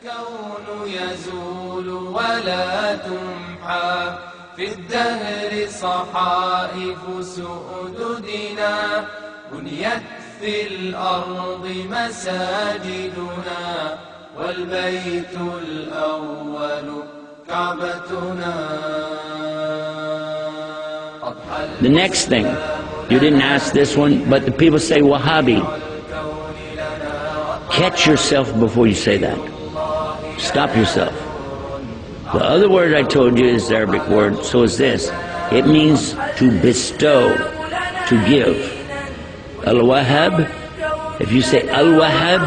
الكون يزول ولا تمحى في الدهر صحائف سؤددنا بنيت في الأرض مساجدنا والبيت الأول كعبتنا. The next thing, you didn't ask this one, but the people say Wahhabi. Catch yourself before you say that. Stop yourself. The other word I told you is the Arabic word, so is this. It means to bestow, to give. Al-Wahhab, if you say Al-Wahhab,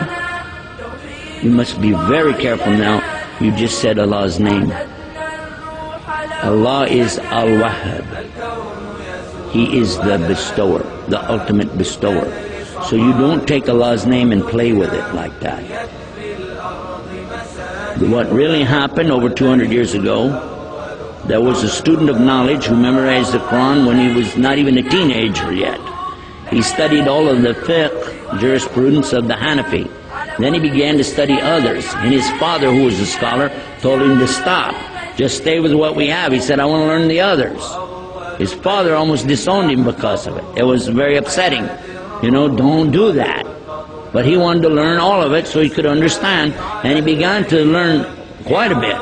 you must be very careful now. You just said Allah's name. Allah is Al-Wahhab. He is the bestower, the ultimate bestower. So you don't take Allah's name and play with it like that. What really happened over 200 years ago, there was a student of knowledge who memorized the Quran when he was not even a teenager yet. He studied all of the fiqh, jurisprudence of the Hanafi. Then he began to study others, and his father, who was a scholar, told him to stop. Just stay with what we have. He said, I want to learn the others. His father almost disowned him because of it. It was very upsetting. You know, don't do that. But he wanted to learn all of it so he could understand, and he began to learn quite a bit.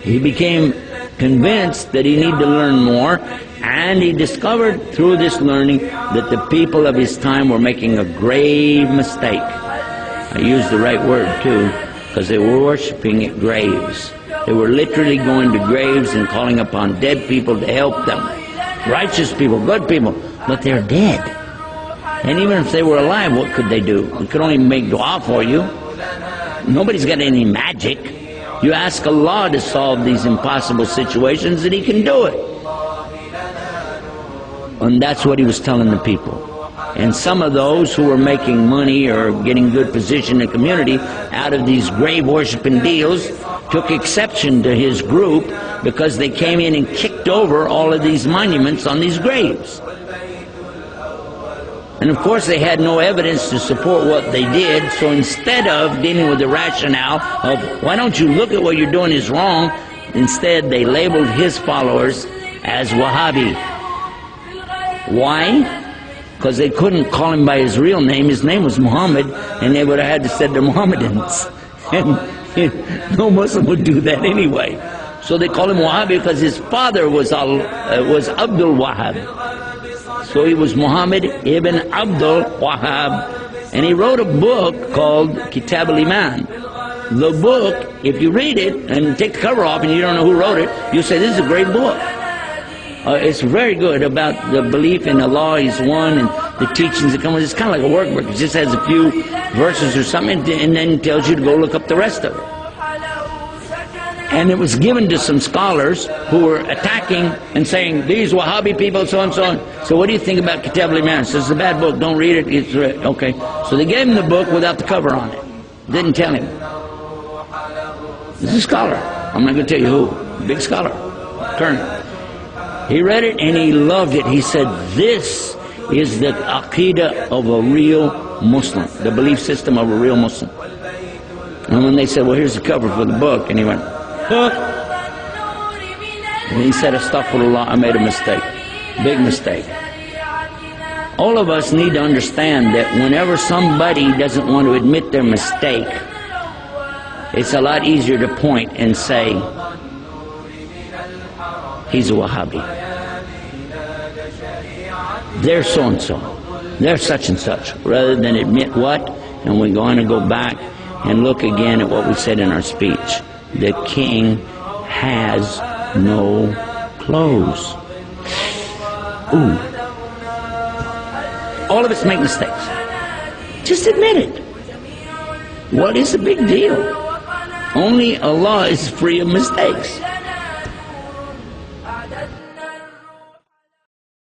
He became convinced that he needed to learn more, and he discovered through this learning that the people of his time were making a grave mistake. I use the right word too, because they were worshiping at graves. They were literally going to graves and calling upon dead people to help them. Righteous people, good people, but they're dead. And even if they were alive, what could they do? They could only make dua for you. Nobody's got any magic. You ask Allah to solve these impossible situations and He can do it. And that's what he was telling the people. And some of those who were making money or getting good position in the community out of these grave worshiping deals took exception to his group because they came in and kicked over all of these monuments on these graves. And of course they had no evidence to support what they did, so instead of dealing with the rationale of why don't you look at what you're doing is wrong, instead they labeled his followers as Wahhabi. Why? Because they couldn't call him by his real name. His name was Muhammad, and they would have had to say they're Mohammedans. And no Muslim would do that anyway. So they call him Wahhabi because his father was Abdul Wahhab. So he was Muhammad ibn Abdul Wahhab, and he wrote a book called Kitab al-Iman. The book, if you read it and take the cover off and you don't know who wrote it, you say, this is a great book. It's very good about the belief in Allah, He's one, and the teachings that come with it. It's kind of like a workbook. It just has a few verses or something, and then tells you to go look up the rest of it. And it was given to some scholars who were attacking and saying, these Wahhabi people, so and so on. So what do you think about Kitab al-Iman? So it's a bad book, don't read it. It's okay. So they gave him the book without the cover on it. Didn't tell him. This is a scholar. I'm not going to tell you who. Big scholar. Colonel. He read it and he loved it. He said, this is the aqidah of a real Muslim, the belief system of a real Muslim. And when they said, well, here's the cover for the book, and he went, huh? And he said, astaghfirullah, I made a mistake. Big mistake. All of us need to understand that whenever somebody doesn't want to admit their mistake, it's a lot easier to point and say, he's a Wahhabi. They're so-and-so. They're such and such. Rather than admit what? And we're going to go back and look again at what we said in our speech. The king has no clothes. Ooh. All of us make mistakes. Just admit it. What is the big deal? Only Allah is free of mistakes.